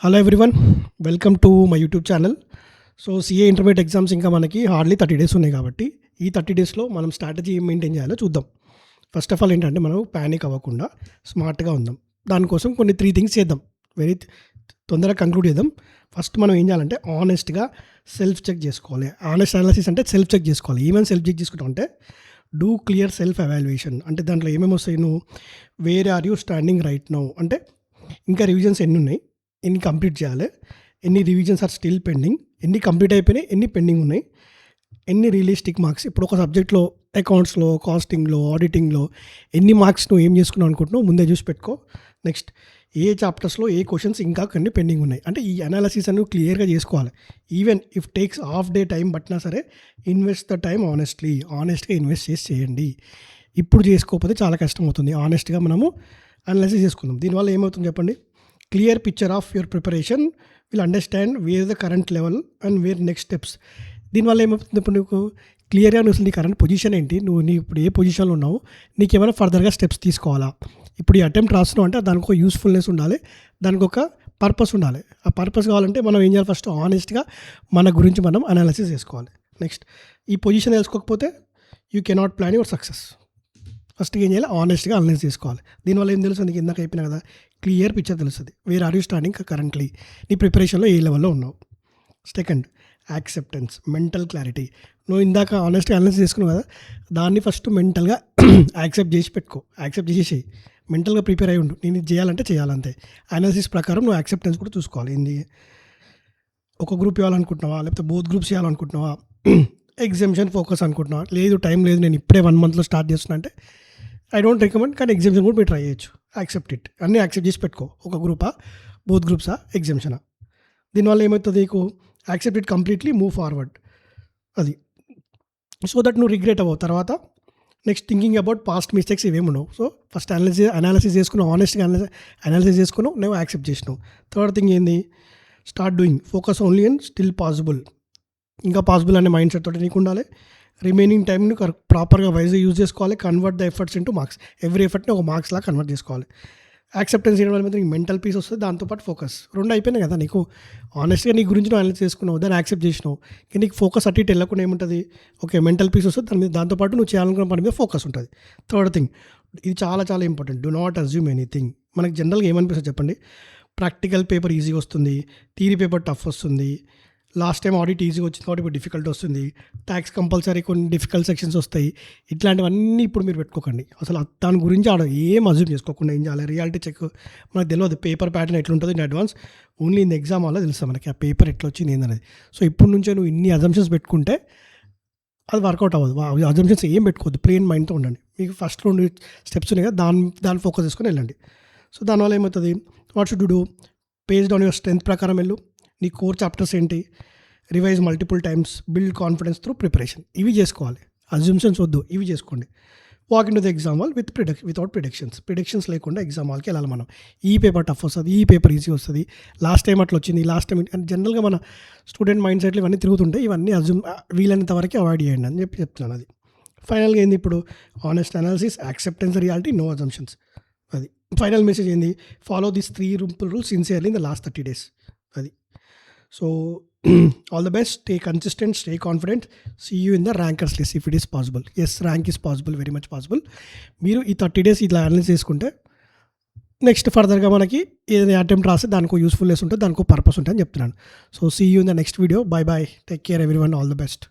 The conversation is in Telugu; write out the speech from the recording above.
Hello everyone, welcome to my YouTube channel. So CA intermediate exams ఇంకా మనకి హార్డ్లీ 30 డేస్ ఉన్నాయి కాబట్టి ఈ 30 డేస్లో మనం స్ట్రాటజీ ఏం మెయింటైన్ చేయాలో చూద్దాం. ఫస్ట్ ఆఫ్ ఆల్ ఏంటంటే మనం ప్యానిక్ అవ్వకుండా స్మార్ట్గా ఉందాం. దానికోసం కొన్ని 3 థింగ్స్ చేద్దాం. వెరీ తొందరగా కంక్లూడ్ చేద్దాం. ఫస్ట్ మనం ఏం చేయాలంటే ఆనెస్ట్గా సెల్ఫ్ చెక్ చేసుకోవాలి. ఆనెస్ట్ అనాలిసిస్ అంటే సెల్ఫ్ చెక్ చేసుకోవాలి. ఏమైనా సెల్ఫ్ చెక్ చేసుకుంటాం అంటే డూ క్లియర్ సెల్ఫ్ ఎవాల్యుయేషన్. అంటే దాంట్లో ఏమేమి వస్తాయి, నువ్వు where are you standing right now, అంటే ఇంకా రివిజన్స్ ఎన్ని ఉన్నాయి, ఎన్ని కంప్లీట్ చేయాలి, ఎన్ని రివిజన్స్ ఆర్ స్టిల్ పెండింగ్, ఎన్ని కంప్లీట్ అయిపోయినాయి, ఎన్ని పెండింగ్ ఉన్నాయి, ఎన్ని రియలిస్టిక్ మార్క్స్. ఇప్పుడు ఒక సబ్జెక్ట్లో అకౌంట్స్లో, కాస్టింగ్లో, ఆడిటింగ్లో ఎన్ని మార్క్స్ నువ్వు ఏం చేసుకున్నావు అనుకుంటున్నావు ముందే చూసి పెట్టుకో. నెక్స్ట్ ఏ చాప్టర్స్లో ఏ క్వశ్చన్స్ ఇంకా కొన్ని పెండింగ్ ఉన్నాయి, అంటే ఈ అనాలిసిస్ అని క్లియర్గా చేసుకోవాలి. Even if takes half day time పట్టినా సరే ఇన్వెస్ట్ ద టైం ఆనెస్ట్గా ఇన్వెస్ట్ చేసి చేయండి. ఇప్పుడు చేసుకోకపోతే చాలా కష్టం అవుతుంది. ఆనెస్ట్గా మనము అనాలిసిస్ చేసుకుందాం. దీనివల్ల ఏమవుతుంది చెప్పండి, clear picture of your preparation will understand where the current level and where next steps. దీనివల్ల ఏమవుతుంది, ఇప్పుడు నీకు క్లియర్గా నువ్వు నీ కరెంట్ పొజిషన్ ఏంటి, నీ ఇప్పుడు ఏ పొజిషన్లో ఉన్నావు, నీకు ఏమైనా ఫర్దర్గా స్టెప్స్ తీసుకోవాలా. ఇప్పుడు ఈ అటెంప్ట్ రాస్తున్నావు అంటే దానికి ఒక యూస్ఫుల్నెస్ ఉండాలి, దానికి ఒక పర్పస్ ఉండాలి. ఆ పర్పస్ కావాలంటే మనం ఏం చేయాలి, ఫస్ట్ ఆనెస్ట్గా మన గురించి మనం అనాలిసిస్ చేసుకోవాలి. నెక్స్ట్ ఈ పొజిషన్ తెలుసుకోకపోతే you cannot plan your success. First ఏం చేయాలి, ఆనెస్ట్గా అనలైజ్ చేసుకోవాలి. దీనివల్ల ఏం తెలుస్తుంది, నీకు ఇందాక అయిపోయినా కదా, క్లియర్ పిక్చర్ తెలుస్తుంది. Where are you standing currently, నీ ప్రిపరేషన్లో ఏ లెవెల్లో ఉన్నావు. Second acceptance, mental clarity. నువ్వు ఇందాక ఆనెస్ట్గా అనలైజ్ చేసుకున్నావు కదా, దాన్ని ఫస్ట్ మెంటల్గా యాక్సెప్ట్ చేసి పెట్టుకో. యాక్సెప్ట్ చేసేసి మెంటల్గా ప్రిపేర్ అయి ఉండు. నేను ఇది చేయాలంటే చేయాలంతే. అనాలిసిస్ ప్రకారం నువ్వు యాక్సెప్టెన్స్ కూడా చూసుకోవాలి. ఏంది, ఒక గ్రూప్ ఇవ్వాలనుకుంటున్నావా, లేకపోతే బోత్ గ్రూప్స్ ఇవ్వాలనుకుంటున్నావా, ఎగ్జామ్షన్ ఫోకస్ అనుకుంటున్నావా, లేదు టైం లేదు నేను ఇప్పుడే 1 మంత్లో స్టార్ట్ చేస్తున్నా అంటే ఐ డోంట్ రికమెండ్. కానీ ఎగ్జామ్షన్ కూడా మీరు ట్రై చేయొచ్చు. యాక్సెప్ట్ ఇట్, అన్నీ యాక్సెప్ట్ చేసి పెట్టుకో. ఒక గ్రూపా, బోత్ గ్రూప్సా, ఎగ్జామ్షనా. దీనివల్ల ఏమవుతుంది, నీకు accept it completely, move forward. అది సో దట్ నువ్వు రిగ్రెట్ అవ్వవు తర్వాత. Next thinking about past mistakes ఇవేమి ఉండవు. సో ఫస్ట్ అనాలిసిస్ చేసుకున్నావు, ఆనెస్ట్గా అనాలిసిస్ చేసుకున్నావు, నువ్వు యాక్సెప్ట్ చేసినావు. థర్డ్ థింగ్ ఏంది, start doing, focus only and still possible. ఇంకా పాసిబుల్ అనే మైండ్ సెట్ తోటి నీకు ఉండాలి. రిమైనింగ్ టైంని ప్రాపర్గా వైజ్గా యూజ్ చేసుకోవాలి. Convert the efforts into marks. Every ఎఫర్ట్ని ఒక మార్క్స్ లాగా కన్వర్ట్ చేసుకోవాలి. యాక్సెప్టెన్స్ చేయడం వల్ల నీకు మెంటల్ పీస్ వస్తుంది, దాంతోపాటు ఫోకస్. 2 అయిపోయినాయి కదా. నీకు ఆనెస్ట్గా నీ గురించి నువ్వు అనలైజ్ చేసుకున్నావు, దాన్ని యాక్సెప్ట్ చేసినావు. కానీ నీకు ఫోకస్ అటు ఇటు వెళ్ళకుండా ఏముంటుంది, ఓకే మెంటల్ పీస్ వస్తుంది, దాని మీద దాంతోపాటు నువ్వు చేయాలనుకున్న పని మీద ఫోకస్ ఉంటుంది. థర్డ్ థింగ్, ఇది చాలా చాలా important, do not assume anything. మనకు జనరల్గా ఏమనిపిస్తుంది చెప్పండి, ప్రాక్టికల్ పేపర్ ఈజీగా వస్తుంది, థియరీ పేపర్ టఫ్ వస్తుంది, లాస్ట్ టైం ఆడిట్ ఈజీగా వచ్చింది కాబట్టి ఇప్పుడు డిఫికల్ట్ వస్తుంది, ట్యాక్స్ కంపల్సరీ కొన్ని డిఫికల్ట్ సెక్షన్స్ వస్తాయి. ఇట్లాంటివన్నీ ఇప్పుడు మీరు పెట్టుకోకండి. అసలు దాని గురించి ఏం అజ్యూమ్ చేసుకోకుండా ఏం చేయాలి, రియాలిటీ చెక్ మనకు తెలియదు. పేపర్ ప్యాటర్న్ ఎట్లుంటుంది in advance, only in exam వల్ల తెలుస్తుంది మనకి ఆ పేపర్ ఎట్లా వచ్చింది ఏందనేది. సో ఇప్పుడు నుంచే నువ్వు ఇన్ని అజంప్షన్స్ పెట్టుకుంటే అది వర్కౌట్ అవ్వదు. అజంప్షన్స్ ఏం పెట్టుకోవద్దు, ప్లెయిన్ మైండ్తో ఉండండి. మీకు ఫస్ట్ 2 స్టెప్స్ ఉన్నాయి కదా, దాన్ని ఫోకస్ చేసుకొని వెళ్ళండి. సో దానివల్ల ఏమవుతుంది, what should do, based on your strength ప్రకారం వెళ్ళు. నీ కోర్ చాప్టర్స్ ఏంటి, revise multiple times, build confidence through preparation. ఇవి చేసుకోవాలి, అజ్యూమ్షన్స్ వద్దు, ఇవి చేసుకోండి. Walk in to the exam hall without predictions లేకుండా ఎగ్జామ్ హాల్కి వెళ్ళాలి మనం. ఈ పేపర్ టఫ్ వస్తుంది, ఈ పేపర్ ఈజీ వస్తుంది, లాస్ట్ టైం అట్లా వచ్చింది, లాస్ట్ టైం అండ్ జనరల్గా మన స్టూడెంట్ మైండ్ సెట్లు ఇవన్నీ తిరుగుతుంటే ఇవన్నీ వీలైనంత వరకు అవాయిడ్ చేయండి అని చెప్తున్నాను. అది ఫైనల్గా ఏంది, ఇప్పుడు honest analysis, acceptance, reality, no assumptions. అది ఫైనల్ మెసేజ్ ఏంది, follow this 3 rules sincerely in the last 30 days. అది so all the best, stay consistent, stay confident, see you in the rankers list if it is possible. Yes, rank is possible, very much possible. మీరు ఈ 30 days ఇలా అనలైజ్ చేసుకుంటే నెక్స్ట్ ఫర్దర్గా మనకి ఏదైనా అటెంప్ట్ రాస్తే దానికి యూస్ఫుల్నెస్ ఉంటుంది, దానికి పర్పస్ ఉంటుంది అని చెప్తున్నాను. So see you in the next video. Bye bye, take care everyone, all the best.